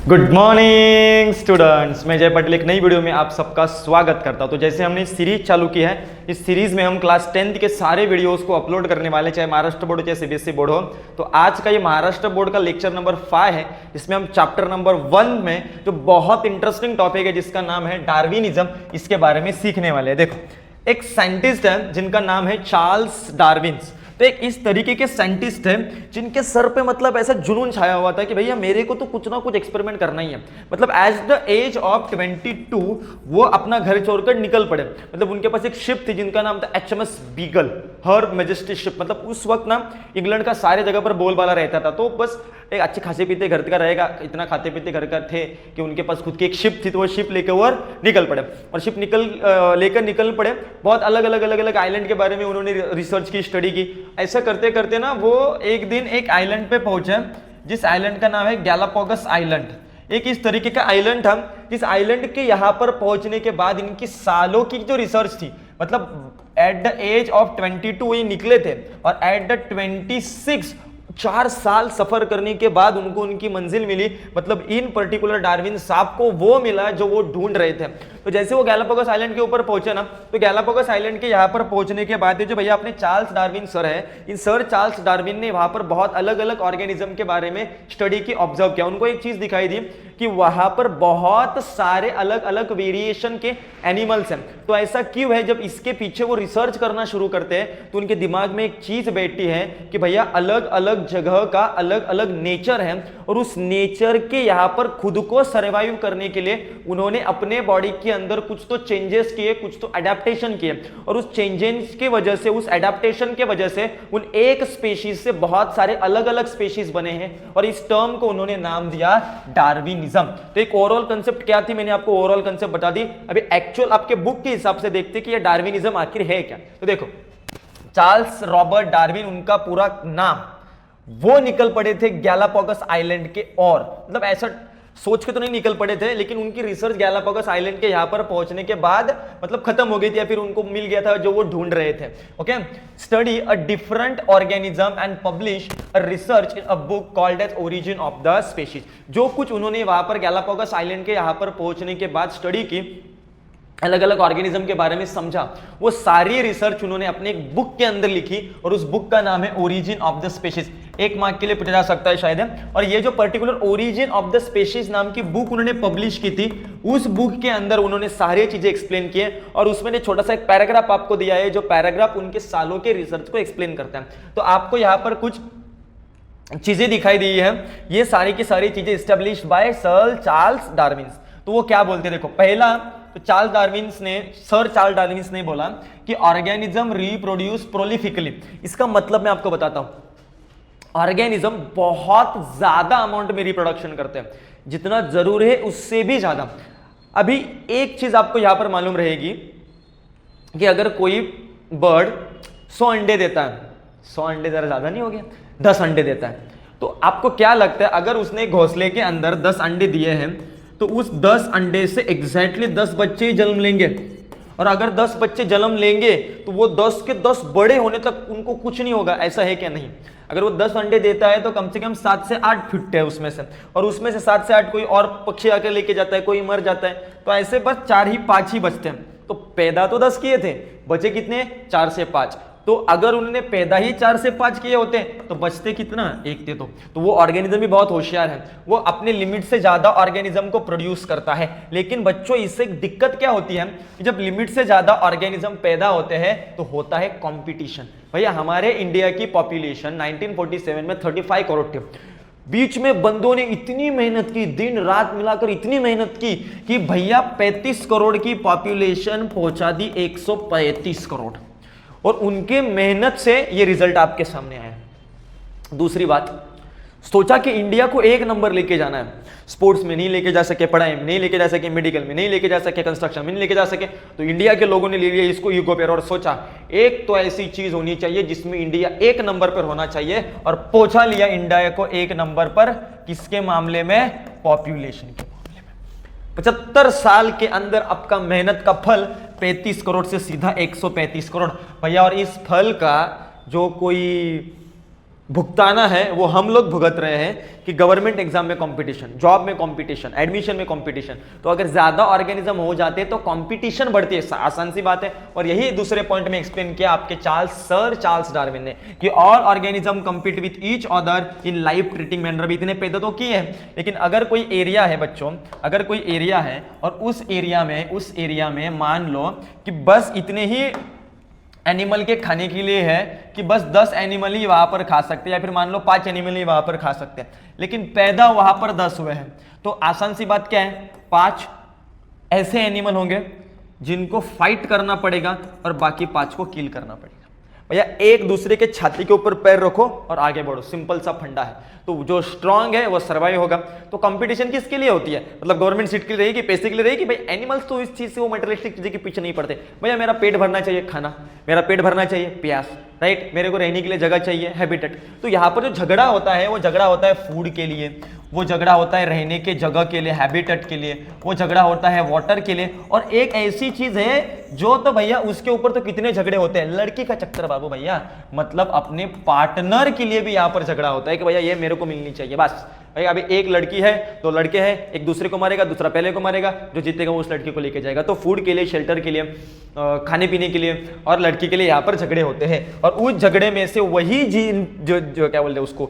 Good morning students, मैं जय पटेल एक नई वीडियो में आप सबका स्वागत करता हूं। तो जैसे हमने सीरीज चालू की है, इस सीरीज में हम क्लास 10th के सारे वीडियोस को अपलोड करने वाले, चाहे महाराष्ट्र बोर्ड हो चाहे सीबीएसई बोर्ड हो। तो आज का ये महाराष्ट्र बोर्ड का लेक्चर नंबर 5 है, जिसमें हम चैप्टर नंबर 1 में जो बहुत इंटरेस्टिंग टॉपिक है जिसका नाम है डार्विनिज्म, इसके बारे में सीखने वाले हैं। देखो, एक साइंटिस्ट है जिनका नाम है चार्ल्स डार्विन। तो एक इस तरीके के साइंटिस्ट हैं जिनके सर पे मतलब ऐसा जुनून छाया हुआ था कि भैया मेरे को तो कुछ ना कुछ एक्सपेरिमेंट करना ही है। मतलब एज द एज ऑफ 22 वो अपना घर छोड़कर निकल पड़े। मतलब उनके पास एक शिप थी जिनका नाम था HMS बीगल, हर मैजेस्टी शिप। मतलब उस वक्त ना इंग्लैंड का सारे जगह पर बोलबाला रहता था। तो बस एक अच्छे खासे पीते घर का रहेगा, इतना खाते पीते घर का थे कि उनके पास खुद की एक शिप थी। तो वो शिप लेकर वो निकल पड़े और शिप लेकर निकल पड़े। बहुत अलग अलग आइलैंड के बारे में उन्होंने रिसर्च की, स्टडी की। ऐसा करते करते ना वो एक दिन एक आइलैंड पे पहुंचे, जिस आइलैंड का नाम है गैलापागोस आइलैंड। एक इस तरीके का आइलैंड था जिस आइलैंड के यहाँ पर पहुंचने के बाद इनकी सालों की जो रिसर्च थी, मतलब एट द एज ऑफ 22 ये निकले थे और एट द 26 4 साल सफर करने के बाद उनको उनकी मंजिल मिली। मतलब इन पर्टिकुलर डार्विन साहब को वो मिला जो वो ढूंढ रहे थे। तो जैसे वो गैलापागोस आइलैंड के ऊपर पहुंचे ना, तो गैलापागोस आइलैंड के यहाँ पर पहुंचने के बाद जो भैया अपने चार्ल्स डार्विन सर है, इन सर चार्ल्स डार्विन ने वहां पर बहुत अलग अलग ऑर्गेनिज्म के बारे में स्टडी की, ऑब्जर्व किया। उनको एक चीज दिखाई दी कि वहां पर बहुत सारे अलग अलग वेरिएशन के एनिमल्स हैं। तो ऐसा क्यों है? जब इसके पीछे वो रिसर्च करना शुरू करते हैं तो उनके दिमाग में एक चीज बैठी है कि भैया अलग अलग जगह का अलग अलग नेचर है और उस नेचर के यहाँ पर खुद को सर्वाइव करने के लिए उन्होंने अपने बॉडी के अंदर कुछ तो चेंजेस किए, कुछ तो अडेप्टेशन किए। और उस चेंजेस के वजह से, उस अडेप्टेशन के वजह से उन एक स्पेशीज से बहुत सारे अलग अलग स्पेशीज बने हैं और इस टर्म को उन्होंने नाम दिया डार्विनिज्म। तो एक ओवरऑल कंसेप्ट क्या थी, मैंने आपको ओवरऑल कंसेप्ट बता दी। अभी एक्चुअल आपके बुक के हिसाब से देखते कि ये डार्विनिज्म आखिर है क्या। तो देखो, चार्ल्स रॉबर्ट डार्विन उनका पूरा नाम, वो निकल पड़े थे गैलापागोस आइलैंड के। और मतलब ऐसा सोच के तो नहीं निकल पड़े थे, लेकिन उनकी रिसर्च गैलापागोस आइलैंड के यहां पर पहुंचने के बाद मतलब खत्म हो गई थी या फिर उनको मिल गया था जो वो ढूंढ रहे थे। Okay, study a different organism and publish a research in a book called as origin of the species. जो कुछ उन्होंने वहां पर गैलापागोस आइलैंड के यहां पर पहुंचने के बाद स्टडी की, अलग अलग ऑर्गेनिज्म के बारे में समझा, वो सारी रिसर्च उन्होंने अपने एक बुक के अंदर लिखी और उस बुक का नाम है ओरिजिन ऑफ द स्पीशीज। एक मार्क के लिए पूछा जा सकता है शायद है। और ये जो particular origin of the species नाम की बुक उन्होंने पब्लिश की थी, उस बुक के अंदर उन्होंने सारी चीजें एक्सप्लेन की है और उसमें ने छोटा सा एक पैराग्राफ आपको दिया है, जो पैराग्राफ उनके सालों के रिसर्च को एक्सप्लेन करता है। तो आपको यहाँ पर कुछ चीजें दिखाई दी है, ये सारी की सारी चीजें established by sir Charles Darwin. तो वो क्या बोलते हैं, देखो, पहला तो चार्ल्स डार्विन ने, सर चार्ल्स डार्विन ने बोला कि ऑर्गेनिज्म रिप्रोड्यूस प्रोलिफिकली। इसका मतलब मैं आपको बताता हूं, ऑर्गेनिज्म बहुत ज्यादा अमाउंट में रिप्रोडक्शन करते हैं, जितना जरूर है उससे भी ज्यादा। अभी एक चीज आपको यहां पर मालूम रहेगी कि अगर कोई बर्ड 100 अंडे देता है, 100 अंडे जरा ज्यादा नहीं हो गया, 10 अंडे देता है, तो आपको क्या लगता है अगर उसने घोंसले के अंदर 10 अंडे दिए हैं तो उस 10 अंडे से एग्जैक्टली 10 बच्चे ही जन्म लेंगे? और अगर 10 बच्चे जन्म लेंगे तो वो 10 के 10 बड़े होने तक उनको कुछ नहीं होगा, ऐसा है क्या? नहीं। अगर वो 10 अंडे देता है तो कम से कम 7 से 8 फिट है उसमें से, और उसमें से 7 से 8 कोई और पक्षी आकर लेके जाता है, कोई मर जाता है, तो ऐसे बस 4 ही 5 ही बचते हैं। तो पैदा तो 10 किए थे, बचे कितने? 4 से 5। तो अगर उन्होंने पैदा ही 4 से 5 किए होते तो बचते कितना? 1 थे। तो वो ऑर्गेनिज्म भी बहुत होशियार है, वो अपने लिमिट से ज्यादा ऑर्गेनिज्म को प्रोड्यूस करता है। लेकिन बच्चों, इससे एक दिक्कत क्या होती है, जब लिमिट से ज्यादा ऑर्गेनिज्म पैदा होते हैं तो होता है कंपटीशन। भैया हमारे इंडिया की पॉपुलेशन 1947 में 35 करोड़ थी। बीच में बंदों ने इतनी मेहनत की, दिन रात मिलाकर इतनी मेहनत की कि भैया 35 करोड़ की पॉपुलेशन पहुंचा दी 135 करोड़, और उनके मेहनत से ये रिजल्ट आपके सामने आया। दूसरी बात, सोचा कि इंडिया को 1 नंबर लेके जाना है, स्पोर्ट्स में नहीं लेके जा सके, पढ़ाई में नहीं लेके जा सके, मेडिकल में नहीं लेके जा सके, कंस्ट्रक्शन में नहीं लेके जा सके, तो इंडिया के लोगों ने ले लिया इसको ईगो पर और सोचा एक तो ऐसी चीज होनी चाहिए जिसमें इंडिया 1 नंबर पर होना चाहिए, और पहुंचा लिया इंडिया को 1 नंबर पर। किसके मामले में? पॉपुलेशन के मामले में। 75 साल के अंदर आपका मेहनत का फल 35 करोड़ से सीधा 135 करोड़ भैया। और इस फल का जो कोई भुगताना है वो हम लोग भुगत रहे हैं कि गवर्नमेंट एग्जाम में कंपटीशन, जॉब में कंपटीशन, एडमिशन में कंपटीशन। तो अगर ज्यादा ऑर्गेनिज्म हो जाते हैं तो कंपटीशन बढ़ती है, आसान सी बात है। और यही दूसरे पॉइंट में एक्सप्लेन किया आपके सर चार्ल्स डार्विन ने कि all organism compete with each other in life treating manner. अभी इतने पैदा तो किए हैं, लेकिन अगर कोई एरिया है बच्चों, अगर कोई एरिया है और उस एरिया में मान लो कि बस इतने ही एनिमल के खाने के लिए है कि बस 10 एनिमल ही वहां पर खा सकते हैं, या फिर मान लो 5 एनिमल ही वहां पर खा सकते हैं, लेकिन पैदा वहां पर 10 हुए हैं। तो आसान सी बात क्या है, 5 ऐसे एनिमल होंगे जिनको फाइट करना पड़ेगा और बाकी 5 को किल करना पड़ेगा। भैया एक दूसरे के छाती के ऊपर पैर रखो और आगे बढ़ो, सिंपल सा फंडा है। तो जो स्ट्रांग है वो सर्वाइव होगा। तो कंपटीशन किसके लिए होती है, मतलब गवर्नमेंट सीट के लिए रहेगी, पैसे के लिए रहेगी? भाई एनिमल्स तो इस चीज से, वो मटेरियलिस्टिक चीजें के पीछे नहीं पड़ते। भैया मेरा पेट भरना चाहिए खाना, मेरा पेट भरना चाहिए प्यास, राइट, मेरे को रहने के लिए जगह चाहिए हैबिटेट। तो यहाँ पर जो झगड़ा होता है वो झगड़ा होता है फूड के लिए, वो झगड़ा होता है रहने के जगह के लिए, हैबिटेट के लिए, वो झगड़ा होता है वाटर के लिए। और एक ऐसी चीज है जो तो भैया उसके ऊपर तो कितने झगड़े होते हैं, लड़की का चक्कर बाबू भैया, मतलब अपने पार्टनर के लिए भी यहाँ पर झगड़ा होता है कि भैया ये मेरे को मिलनी चाहिए। बस भैया अभी एक लड़की है, 2 लड़के हैं, एक दूसरे को मारेगा, दूसरा पहले को मारेगा, जो जीतेगा वो उस लड़की को लेके जाएगा। तो फूड के लिए, शेल्टर के लिए, खाने पीने के लिए और लड़की के लिए यहाँ पर झगड़े होते हैं। और उस झगड़े में से वही जो क्या बोलते हैं उसको,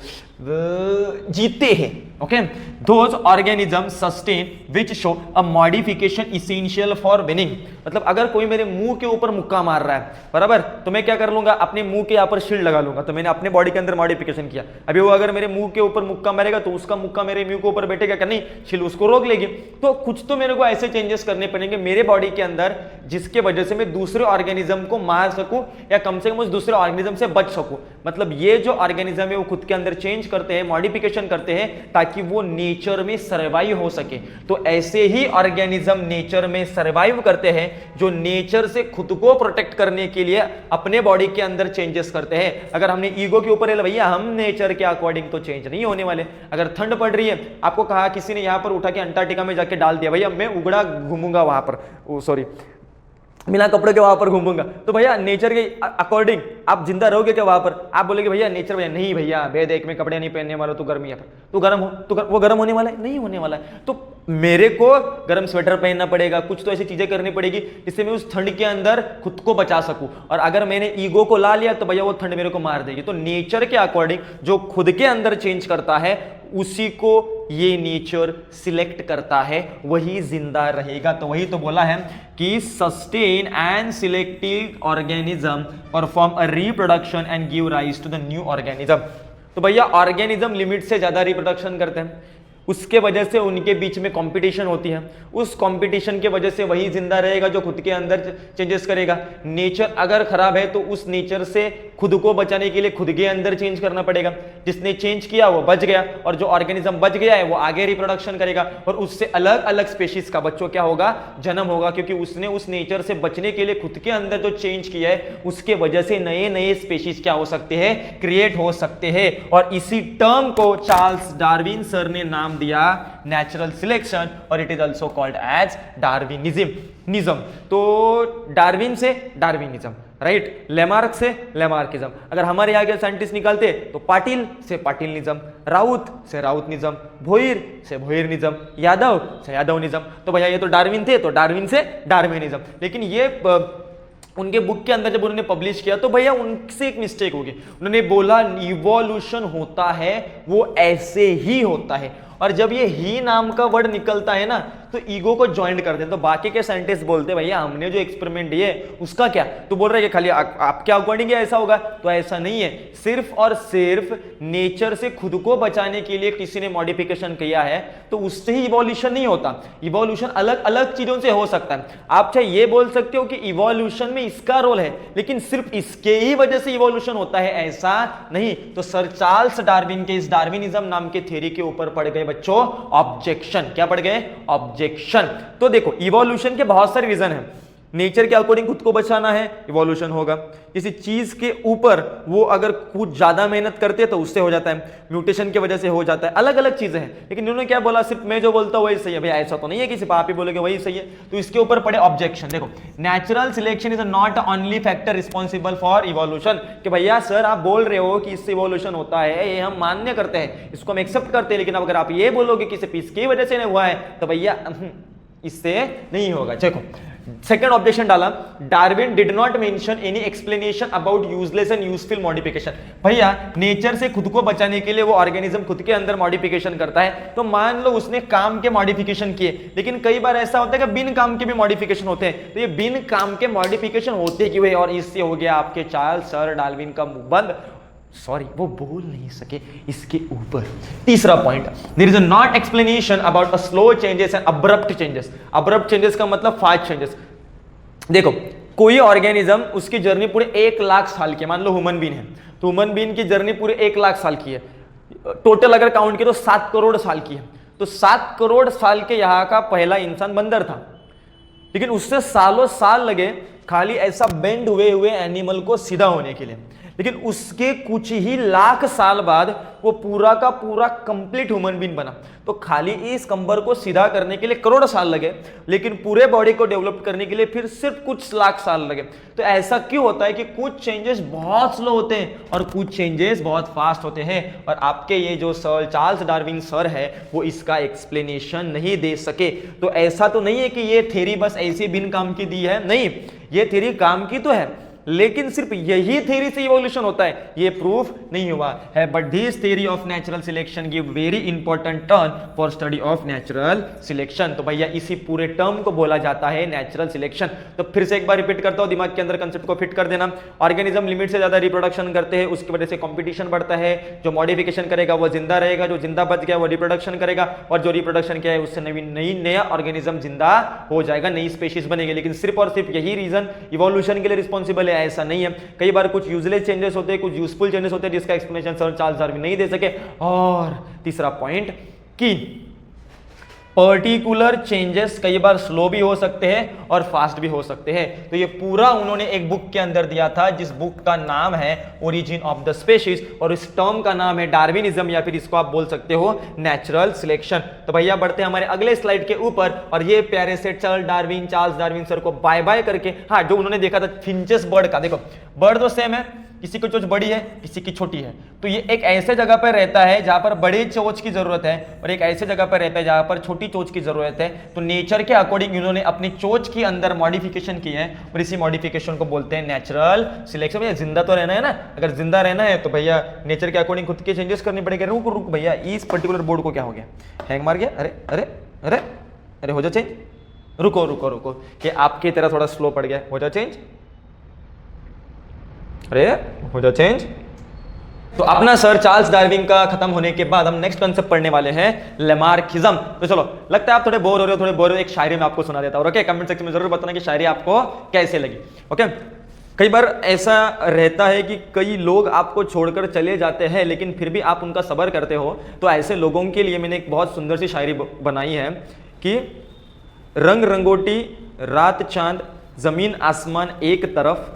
जीते हैं। Okay, those organism sustain which show a modification essential for winning. मतलब अगर कोई मेरे मुंह के ऊपर मुक्का मार रहा है, बराबर, तो मैं क्या कर लूंगा, अपने मुंह के यहाँ पर शील्ड लगा लूंगा। तो मैंने अपने बॉडी के अंदर मॉडिफिकेशन किया। अभी वो अगर मेरे मुंह के ऊपर मुक्का मारेगा तो उसका मुक्का मेरे मुंह के ऊपर बैठेगा क्या? नहीं, शील्ड उसको रोक लेगी। तो कुछ तो मेरे को ऐसे चेंजेस करने पड़ेंगे मेरे बॉडी के अंदर जिसके वजह से मैं दूसरे ऑर्गेनिज्म को मार सकूं या कम से कम उस दूसरे ऑर्गेनिज्म से बच सकूं। मतलब ये जो ऑर्गेनिज्म है वो खुद के अंदर चेंज करते हैं, मॉडिफिकेशन करते हैं ताकि वो नेचर में सर्वाइव हो सके। तो ऐसे ही ऑर्गेनिज्म नेचर में सर्वाइव करते हैं जो नेचर से खुद को प्रोटेक्ट करने के लिए अपने बॉडी के अंदर चेंजेस करते हैं। अगर हमने ईगो के ऊपर भैया हम नेचर के अकॉर्डिंग तो चेंज नहीं होने वाले। अगर ठंड पड़ रही है, आपको कहा किसी ने यहां पर उठा के अंटार्कटिका में जाके डाल दिया, भैया मैं उगड़ा घूमूंगा वहां पर, सॉरी बिना कपड़े के वहां पर घूमूंगा, तो भैया नेचर के अकॉर्डिंग आप जिंदा रहोगे क्या वहां पर? आप बोलेगे भैया नेचर, भैया नहीं भैया बे देख मैं कपड़े नहीं पहनने वाला, तू गर्मी है, तू गर्म हो, वो गर्म होने वाला है? नहीं होने वाला है। तो मेरे को गर्म स्वेटर पहनना पड़ेगा, कुछ तो ऐसी चीजें करनी पड़ेगी जिससे मैं उस ठंड के अंदर खुद को बचा सकूं। और अगर मैंने ईगो को ला लिया तो भैया वो ठंड मेरे को मार देगी। तो नेचर के अकॉर्डिंग जो खुद के अंदर चेंज करता है उसी को ये नेचर सिलेक्ट करता है, वही जिंदा रहेगा। तो वही तो बोला है कि sustain and selective organism perform a reproduction and give rise to the new organism. तो भैया ऑर्गेनिज्म लिमिट से ज्यादा रिप्रोडक्शन करते हैं, उसके वजह से उनके बीच में कंपटीशन होती है। उस कंपटीशन के वजह से वही जिंदा रहेगा जो खुद के अंदर चेंजेस करेगा। नेचर अगर खराब है तो उस नेचर से खुद को बचाने के लिए खुद के अंदर चेंज करना पड़ेगा। जिसने चेंज किया वो बच गया, और जो ऑर्गेनिज्म बच गया है वो आगे रिप्रोडक्शन करेगा और उससे अलग अलग स्पेशीज का बच्चों क्या होगा, जन्म होगा, क्योंकि उसने उस नेचर से बचने के लिए खुद के अंदर जो चेंज किया है उसके वजह से नए नए स्पेशीज क्या हो सकते हैं, क्रिएट हो सकते हैं। और इसी टर्म को चार्ल्स डार्विन सर ने नाम दिया नेचुरल सिलेक्शन, और it is also called as Darwinism. तो डार्विन से डार्विनिज्म, राइट, लेमार्क से लेमार्किज्म। अगर हमारे यहाँ के साइंटिस्ट निकालते तो पाटिल से पाटिलिज्म, राउत से राउतनिज्म, भोईर से भोईरनिज्म, यादव से यादवनिज्म। तो भैया ये तो डार्विन थे, तो डार्विन से डार्विनिज्म। लेकिन ये उनके बुक के अंदर जब उन्होंने पब्लिश किया तो भैया उनसे एक मिस्टेक होगी। उन्होंने बोला इवोल्यूशन होता है वो ऐसे ही होता है, और जब ये ही नाम का वर्ड निकलता है ना तो ईगो को ज्वाइन करते हैं। तो बाकी के साइंटिस्ट बोलते हैं भैया हमने जो एक्सपेरिमेंट दिए उसका क्या, तो बोल रहे हैं कि खाली आपके अकॉर्डिंग ऐसा होगा, तो ऐसा नहीं है। सिर्फ और सिर्फ नेचर से खुद को बचाने के लिए किसी ने मॉडिफिकेशन किया है तो उससे ही इवोल्यूशन नहीं होता। इवोल्यूशन अलग अलग चीजों से हो सकता है। आप चाहे ये बोल सकते हो कि इवोल्यूशन में इसका रोल है, लेकिन सिर्फ इसके ही वजह से इवोल्यूशन होता है ऐसा नहीं। तो सर चार्ल्स डार्विन के इस डार्विनिज्म नाम के थ्योरी के ऊपर पड़ गए बच्चों ऑब्जेक्शन। क्या पड़ गए? ऑब्जेक्शन। तो देखो इवोल्यूशन के बहुत सारे रीजन हैं। नेचर के अकॉर्डिंग खुद को बचाना है, इवोल्यूशन होगा। किसी चीज के ऊपर वो अगर कुछ ज्यादा मेहनत करते हैं तो उससे हो जाता है, म्यूटेशन की वजह से हो जाता है, अलग अलग चीजें हैं। लेकिन इन्होंने क्या बोला, सिर्फ मैं जो बोलता हूं वही सही है। भैया ऐसा तो नहीं है कि सिर्फ आप ही बोलोगे वही सही है, तो इसके ऊपर पड़े ऑब्जेक्शन। देखो, natural selection is not only factor responsible for evolution, कि भैया सर आप बोल रहे हो कि इससे इवोल्यूशन होता है, ये हम मान्य करते हैं, इसको हम एक्सेप्ट करते हैं, लेकिन अगर आप ये बोलोगे कि सिर्फ इसकी वजह से नहीं हुआ है तो भैया इससे नहीं होगा। देखो, सेकंड ऑब्जेक्शन डाला, Darwin did not mention any explanation about useless and useful modification. भैया नेचर से खुद को बचाने के लिए वो ऑर्गेनिज्म खुद के अंदर मॉडिफिकेशन करता है, तो मान लो उसने काम के मॉडिफिकेशन किए, लेकिन कई बार ऐसा होता है कि बिन काम के भी मॉडिफिकेशन होते हैं, तो ये बिन काम के मॉडिफिकेशन होते क्यों है, और इससे हो गया आपके चार्ल्स सर डार्विन का मुंह बंद। सॉरी, वो बोल नहीं सके इसके ऊपर। तीसरा point, there is not explanation about a slow changes and abrupt changes. Abrupt changes का मतलब फास्ट चेंजेस। देखो, कोई ऑर्गेनिज्म उसकी जर्नी पूरे 1 लाख साल की, मान लो ह्यूमन बीन है, तो ह्यूमन बीन की जर्नी पूरे 1 लाख साल की है, टोटल अगर काउंट किया तो 7 करोड़ साल की है। तो 7 करोड़ साल के यहाँ का पहला इंसान बंदर था, लेकिन उससे सालों साल लगे खाली ऐसा बेंड हुए हुए एनिमल को सीधा होने के लिए, लेकिन उसके कुछ ही लाख साल बाद वो पूरा का पूरा कंप्लीट ह्यूमन बीइंग बना। तो खाली इस कंबर को सीधा करने के लिए करोड़ साल लगे, लेकिन पूरे बॉडी को डेवलप करने के लिए फिर सिर्फ कुछ लाख साल लगे। तो ऐसा क्यों होता है कि कुछ चेंजेस बहुत स्लो होते हैं और कुछ चेंजेस बहुत फास्ट होते हैं, और आपके ये जो सर चार्ल्स डार्विन सर है वो इसका एक्सप्लेनेशन नहीं दे सके। तो ऐसा तो नहीं है कि ये थ्योरी बस ऐसे बिन काम की दी है, नहीं, ये थ्योरी काम की तो है, लेकिन सिर्फ यही थ्योरी से इवोल्यूशन होता है ये प्रूफ नहीं हुआ है। But this theory of natural selection give very important term for study of natural selection. तो भैया इसी पूरे टर्म को बोला जाता है नेचुरल सिलेक्शन। तो फिर से एक बार रिपीट करता हूं, दिमाग के अंदर कंसेप्ट को फिट कर देना। ऑर्गेनिज्म लिमिट से ज्यादा रिप्रोडक्शन करते हैं, उसकी वजह से कंपटीशन बढ़ता है, जो मॉडिफिकेशन करेगा वो जिंदा रहेगा, जो जिंदा बच गया वो रिप्रोडक्शन करेगा, और जो रिप्रोडक्शन किया है उससे नया ऑर्गेनिज्म जिंदा हो जाएगा, नई स्पीशीज बनेगी। लेकिन सिर्फ और सिर्फ यही रीजन इवोल्यूशन के लिए रिस्पॉन्सिबल है ऐसा नहीं है। कई बार कुछ यूजलेस चेंजेस होते हैं, कुछ यूजफुल चेंजेस होते हैं, जिसका एक्सप्लेनेशन सर चार्ल्स डार्विन नहीं दे सके। और तीसरा पॉइंट कि पर्टिकुलर चेंजेस कई बार स्लो भी हो सकते हैं और फास्ट भी हो सकते हैं। तो ये पूरा उन्होंने एक बुक के अंदर दिया था, जिस बुक का नाम है ओरिजिन ऑफ द स्पीशीज, और इस टर्म का नाम है डार्विनिज्म, या फिर इसको आप बोल सकते हो नेचुरल सिलेक्शन। तो भैया बढ़ते हैं हमारे अगले स्लाइड के ऊपर, और ये प्यारे से चार्ल्स डार्विन सर को बाय बाय करके, हाँ जो उन्होंने देखा था फिंचेस बर्ड का, देखो बर्ड तो सेम है, किसी की चोंच बड़ी है किसी की छोटी है, तो ये एक ऐसे जगह पर रहता है जहां पर बड़ी चोंच की जरूरत है, और एक ऐसे जगह पर रहता है जहां पर छोटी चोंच की जरूरत है। तो नेचर के अकॉर्डिंग इन्होंने अपनी चोंच के अंदर मॉडिफिकेशन की है, और इसी मॉडिफिकेशन को बोलते हैं नेचुरल सिलेक्शन। भैया जिंदा तो रहना है ना, अगर जिंदा रहना है तो भैया नेचर के अकॉर्डिंग खुद के चेंजेस करने पड़ेंगे। रुक भैया, इस पर्टिकुलर बोर्ड को क्या हो गया, हैंग मार गया, अरे अरे अरे अरे हो जा चेंज, रुको रुको रुको, कि आपकी तरह थोड़ा स्लो पड़ गया, हो जा चेंज, अरे हो जा चेंज। तो अपना सर चार्ल्स डार्विन का खत्म होने के बाद हम नेक्स्ट कंसेप्ट पढ़ने वाले हैं लेमार्किज्म। तो चलो, लगता है आप थोड़े बोर हो रहे हो, थोड़े बोर हो, एक शायरी में आपको सुना देता हूं, ओके? कमेंट सेक्शन में जरूर बताना कि शायरी आपको कैसे लगी, ओके? कई बार ऐसा रहता है कि कई लोग आपको छोड़कर चले जाते हैं, लेकिन फिर भी आप उनका सब्र करते हो। तो ऐसे लोगों के लिए मैंने एक बहुत सुंदर सी शायरी बनाई है कि रंग रंगोटी रात चांद जमीन आसमान एक तरफ,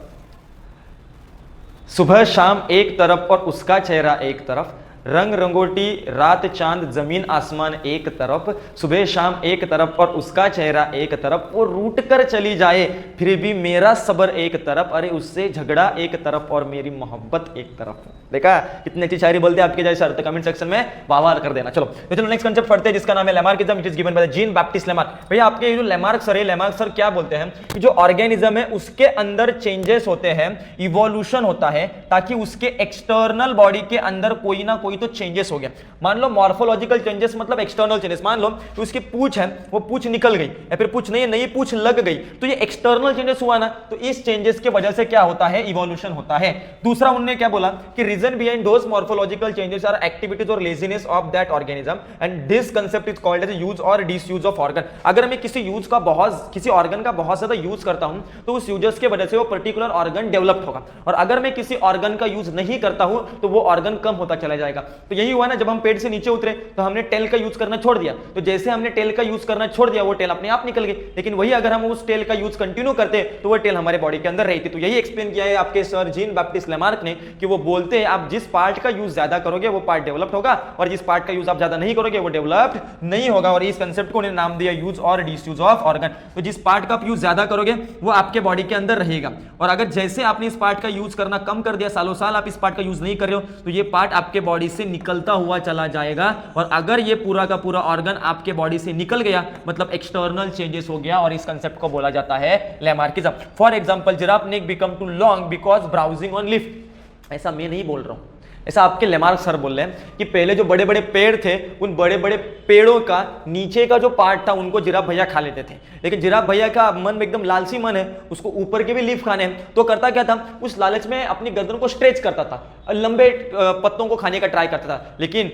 सुबह शाम एक तरफ और उसका चेहरा एक तरफ, रंग रंगोटी रात चांद जमीन आसमान एक तरफ, सुबह शाम एक तरफ और उसका चेहरा एक तरफ, वो रूठ कर चली जाए फिर भी मेरा सब्र एक तरफ, अरे उससे झगड़ा एक तरफ और मेरी मोहब्बत एक तरफ। देखा कितनी अच्छी शायरी बोलते हैं आपके जैसे, तो कमेंट सेक्शन में वाह कर देना। चलो तो चलो नेक्स्ट कंसेप्ट पढ़ते हैं, जिसका नाम है Lamarckism. It is given by Jean Baptiste Lamarck. भैया आपके ये जो लेमार्क सर है, लेमार्क सर क्या बोलते हैं कि जो ऑर्गेनिज्म है उसके अंदर चेंजेस होते हैं, इवोल्यूशन होता है, ताकि उसके एक्सटर्नल बॉडी के अंदर कोई ना कोई तो चेंजेस हो गया। मान लो मॉर्फोलॉजिकल चेंजेस मतलब एक्सटर्नल चेंजेस, मान लो कि उसकी पूंछ है वो पूंछ निकल गई, या फिर पूंछ नहीं, नई पूंछ लग गई, तो ये एक्सटर्नल चेंजेस हुआ ना, तो इस चेंजेस के वजह से क्या होता है, इवोल्यूशन होता है। दूसरा उन्होंने क्या बोला कि reason behind those morphological changes are activities और laziness of that organism, and this concept is called as use और डिसयूज ऑफ ऑर्गन। अगर मैं किसी ऑर्गन का बहुत ज्यादा यूज करता हूं तो उस यूजेस के वजह से वो पर्टिकुलर ऑर्गन डेवलप होगा, और अगर मैं किसी ऑर्गन का यूज नहीं करता हूं तो वो ऑर्गन कम होता चला जाएगा। तो यही हुआ ना, जब हम पेट से नीचे उतरे तो हमने टेल का यूज करना छोड़ दिया, तो जैसे हमने टेल का यूज करना छोड़ दिया वो टेल अपने आप निकल गई, लेकिन वही अगर हम उस टेल का यूज कंटिन्यू करते तो वो टेल हमारे बॉडी के अंदर रहती। तो यही एक्सप्लेन किया है आपके सर जीन बैप्टिस्ट लेमार्क ने कि वो बोलते हैं आप जिस पार्ट का यूज ज्यादा करोगे वो पार्ट डेवलप्ड होगा और जिस पार्ट का यूज आप ज्यादा नहीं करोगे वो डेवलप्ड नहीं होगा। और इस कंसेप्ट को उन्होंने नाम दिया यूज और डिसयूज ऑफ ऑर्गन। तो जिस पार्ट का आप यूज ज्यादा करोगे वो आपके बॉडी के अंदर रहेगा, और अगर जैसे आपने इस पार्ट का यूज करना कम कर दिया, सालों साल आप इस पार्ट का यूज नहीं कर रहे हो, तो ये पार्ट आपके बॉडी से निकलता हुआ चला जाएगा। और अगर ये पूरा का पूरा ऑर्गन आपके बॉडी से निकल गया मतलब एक्सटर्नल चेंजेस हो गया, और इस कंसेप्ट को बोला जाता है Lamarckism. For example giraffe neck become too long because browsing on leaf. ऐसा मैं नहीं बोल रहा हूं, ऐसा आपके लेमार्क सर बोल रहे हैं कि पहले जो बड़े बड़े पेड़ थे उन बड़े बड़े पेड़ों का नीचे का जो पार्ट था उनको जिराफ भैया खा लेते थे, लेकिन जिराफ भैया का मन में एकदम लालची मन है, उसको ऊपर के भी लीफ खाने हैं, तो करता क्या था, उस लालच में अपनी गर्दन को स्ट्रेच करता था, लंबे पत्तों को खाने का ट्राई करता था। लेकिन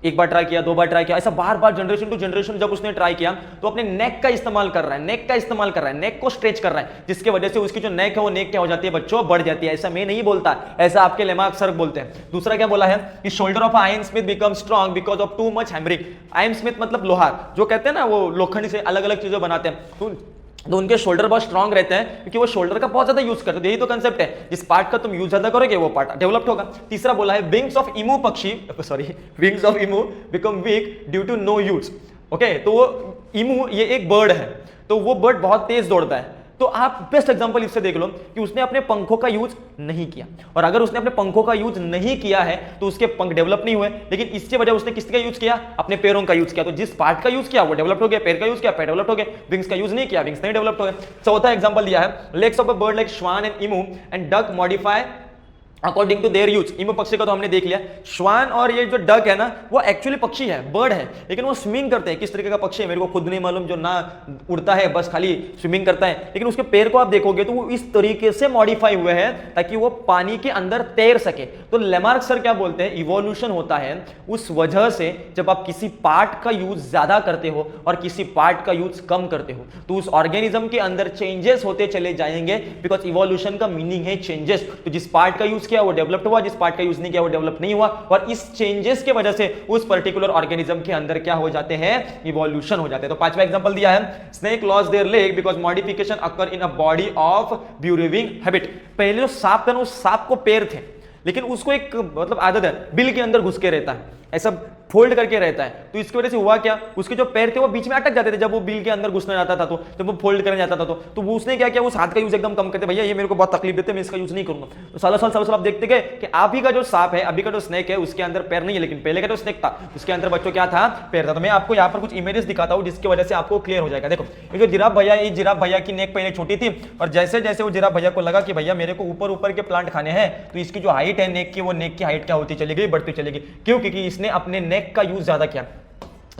एक बार ट्राई किया, दो बार ट्राई किया, ऐसा बार बार जनरेशन टू जनरेशन जब उसने ट्राई किया तो अपने नेक का इस्तेमाल कर रहा है, नेक का इस्तेमाल कर रहा है, नेक को स्ट्रेच कर रहा है, जिसके वजह से उसकी जो नेक है वो नेक क्या हो जाती है बच्चों, बढ़ जाती है। ऐसा मैं नहीं बोलता, ऐसा आपके लेमार्क सर बोलते हैं। दूसरा क्या बोला है कि shoulder of iron Smith become strong because of too much hammering. Iron Smith मतलब लोहार, जो कहते हैं ना वो लोखंड से अलग अलग चीजें बनाते हैं, तो उनके शोल्डर बहुत स्ट्रांग रहते हैं क्योंकि वो शोल्डर का बहुत ज्यादा यूज करते हैं। यही तो कंसेप्ट है, जिस पार्ट का तुम यूज ज्यादा करोगे वो पार्ट डेवलप्ड होगा। तीसरा बोला है विंग्स ऑफ इमू पक्षी, sorry wings of emu become weak due to no use. Okay, तो वो इमू ये एक बर्ड है, तो वो बर्ड बहुत तेज दौड़ता है, तो आप बेस्ट एग्जांपल इससे देख लो कि उसने अपने पंखों का यूज नहीं किया, और अगर उसने अपने पंखों का यूज नहीं किया है तो उसके पंख डेवलप नहीं हुए, लेकिन इसके वजह उसने किसका यूज किया, अपने पैरों का यूज किया, तो जिस पार्ट का यूज किया वो डेवलप हो गया, पैर का यूज किया पैर डेवलप हो गया, विंग्स का यूज नहीं किया विंग्स नहीं डेवलप हो गए। चौथा एग्जांपल दिया है legs of a bird like swan and emu and duck modify according to their use. Emu पक्षी का तो हमने देख लिया, श्वान और ये जो डक है ना वो एक्चुअली पक्षी है, बर्ड है, लेकिन वो स्विमिंग करते हैं। किस तरीके का पक्षी है मेरे को खुद नहीं मालूम, जो ना उड़ता है बस खाली स्विमिंग करता है, लेकिन उसके पैर को आप देखोगे तो वो इस तरीके से मॉडिफाई हुए हैं ताकि वो पानी के अंदर तैर सके। तो लेमार्क सर क्या बोलते हैं, इवोल्यूशन होता है उस वजह से जब आप किसी पार्ट का यूज ज्यादा करते हो और किसी पार्ट का यूज कम करते हो तो उस ऑर्गेनिज्म के अंदर चेंजेस होते चले जाएंगे, बिकॉज इवोल्यूशन का मीनिंग है चेंजेस। तो जिस पार्ट का यूज किया वो डेवलप्ड हुआ, जिस पार्ट का यूज नहीं किया वो डेवलप नहीं हुआ, और इस चेंजेस के वजह से उस पर्टिकुलर ऑर्गेनिज्म के अंदर क्या हो जाते हैं, इवोल्यूशन हो जाते हैं। तो पांचवा एग्जांपल दिया है snake lost their leg because modification occur in a body of burrowing habit. पहले जो सांप था ना उस सांप को पैर थे, लेकिन उसको एक मतलब आदत है बिल के अंदर घुस के रहता है, ऐसा फोल्ड करके रहता है, तो इसकी वजह से हुआ क्या, उसके जो पैर थे वो बीच में अटक जाते थे जब वो बिल के अंदर घुसना जाता था, तो जब वो फोल्ड करने जाता था तो वो उसने क्या किया, उस हाथ का यूज एकदम कम करते, भैया ये मेरे को बहुत तकलीफ देते, मैं इसका यूज नहीं करूंगा। तो सालों साल आप देखते गए कि अभी का जो सांप है, अभी का जो स्नेक है उसके अंदर पैर नहीं है, लेकिन पहले का जो स्नेक था उसके अंदर बच्चों क्या था, पैर था। तो मैं आपको यहाँ पर कुछ इमेजेस दिखाता हूँ जिसकी वजह से आपको क्लियर हो जाएगा। देखो ये जो जिराफ भैया, ये जिराफ भैया की नेक पहले छोटी थी, और जैसे जैसे वो जिराफ भैया को लगा कि भैया मेरे को ऊपर ऊपर के प्लांट खाने हैं, तो इसकी जो हाइट है नेक की, वो नेक की हाइट क्या होती चली गई, बढ़ती चली गई। क्यों, क्योंकि इसने अपने नेक का यूज ज्यादा किया।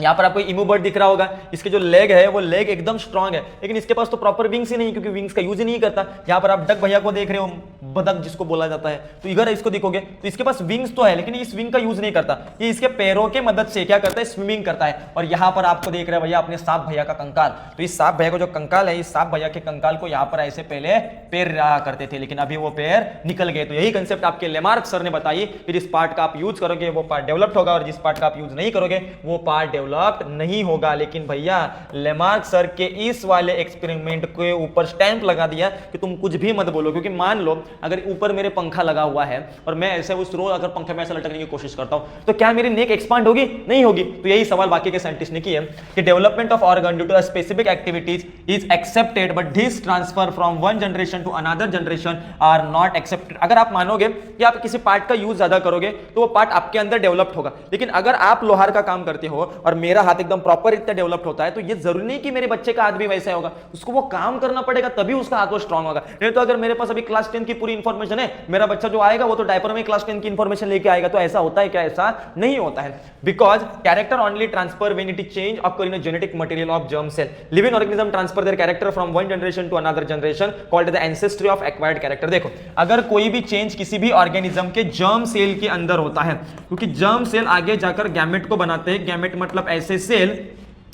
यहाँ पर आपको इमू बर्ड दिख रहा होगा, इसके जो लेग है वो लेग एकदम स्ट्रांग है, लेकिन इसके पास तो प्रॉपर विंग्स ही नहीं, क्योंकि विंग्स का यूज ही नहीं करता। यहाँ पर आप डक भैया को देख रहे हो, बदक जिसको बोला जाता है, तो इधर इसको देखोगे तो इसके पास विंग्स तो है लेकिन इस विंग का यूज नहीं करता, ये इसके पैरों के मदद से क्या करता है, स्विमिंग करता है। और यहाँ पर आपको देख रहे हैं भैया अपने सांप भैया का कंकाल, तो इस सांप भैया को जो कंकाल है, इस सांप भैया के कंकाल को यहाँ पर ऐसे पहले पैर रहा करते थे, लेकिन अभी वो पैर निकल गए। तो यही कंसेप्ट आपके लेमार्क सर ने बताई कि जिस पार्ट का आप यूज करोगे वो पार्ट डेवलप्ड होगा, और जिस पार्ट का आप यूज नहीं करोगे वो पार्ट डेवलप्ड नहीं होगा। लेकिन भैया लेमार्क सर के इस वाले एक्सपेरिमेंट के ऊपर स्टैंप लगा दिया कि तुम कुछ भी मत बोलो, क्योंकि मान लो अगर ऊपर मेरे पंखा लगा हुआ है और मैं ऐसे उस रोज अगर पंखे में ऐसे लटकने की कोशिश करता हूं तो क्या मेरी नेक एक्सपांड होगी, नहीं होगी। तो यही सवाल बाकी के साइंटिस्ट ने किया कि development of organ due to a specific activities is accepted but this transfer from one generation to another generation are not accepted. अगर आप मानोगे कि आप किसी पार्ट का यूज ज्यादा करोगे तो वो पार्ट आपके अंदर डेवलप्ड होगा, लेकिन अगर आप लोहार का काम करते हो और मेरा हाथ एकदम प्रॉपर इतना डेवलप्ड होता है तो ये जरूरी नहीं कि मेरे बच्चे का हाथ भी वैसा होगा, उसको वो काम करना पड़ेगा तभी उसका हाथ वो स्ट्रांग होगा। नहीं तो अगर मेरे पास अभी क्लास 10 की पूरी इंफॉर्मेशन है, मेरा बच्चा जो आएगा वो तो डायपर में क्लास 10 की इंफॉर्मेशन लेके आएगा, तो ऐसा होता है क्या, ऐसा नहीं होता है। Because character only transfer when it is change occur in a genetic material of germ cell. Living organism transfer their character from one generation to another generation called the ancestry of acquired character. देखो अगर कोई भी change किसी भी organism के germ cell के अंदर होता है, क्योंकि जर्म सेल आगे जाकर गैमेट को बनाते हैं, गैमेट मतलब ऐसे सेल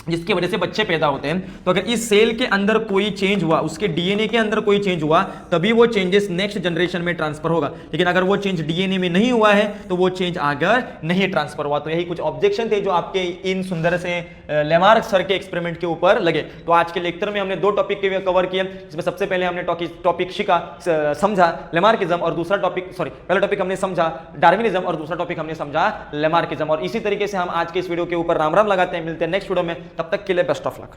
जिसकी वजह से बच्चे पैदा होते हैं। तो अगर इस सेल के अंदर कोई चेंज हुआ, उसके डीएनए के अंदर कोई चेंज हुआ, तभी वो चेंजेस नेक्स्ट जनरेशन में ट्रांसफर होगा। लेकिन अगर वो चेंज डीएनए में नहीं हुआ है तो वो चेंज आगे नहीं ट्रांसफर हुआ। तो यही कुछ ऑब्जेक्शन थे जो आपके इन सुंदर से लेमार्क सर के एक्सपेरिमेंट के ऊपर लगे। तो आज के लेक्चर में हमने 2 टॉपिक के कवर किए, जिसमें सबसे पहले हमने टॉपिक समझा लेमार्किज्म, और दूसरा टॉपिक पहला टॉपिक हमने समझा डार्विनिज्म और दूसरा टॉपिक हमने समझा लेमार्किज्म। और इसी तरीके से हम आज के इस वीडियो के ऊपर राम राम लगाते हैं। मिलते हैं नेक्स्ट वीडियो में, तब तक के लिए बेस्ट ऑफ लक।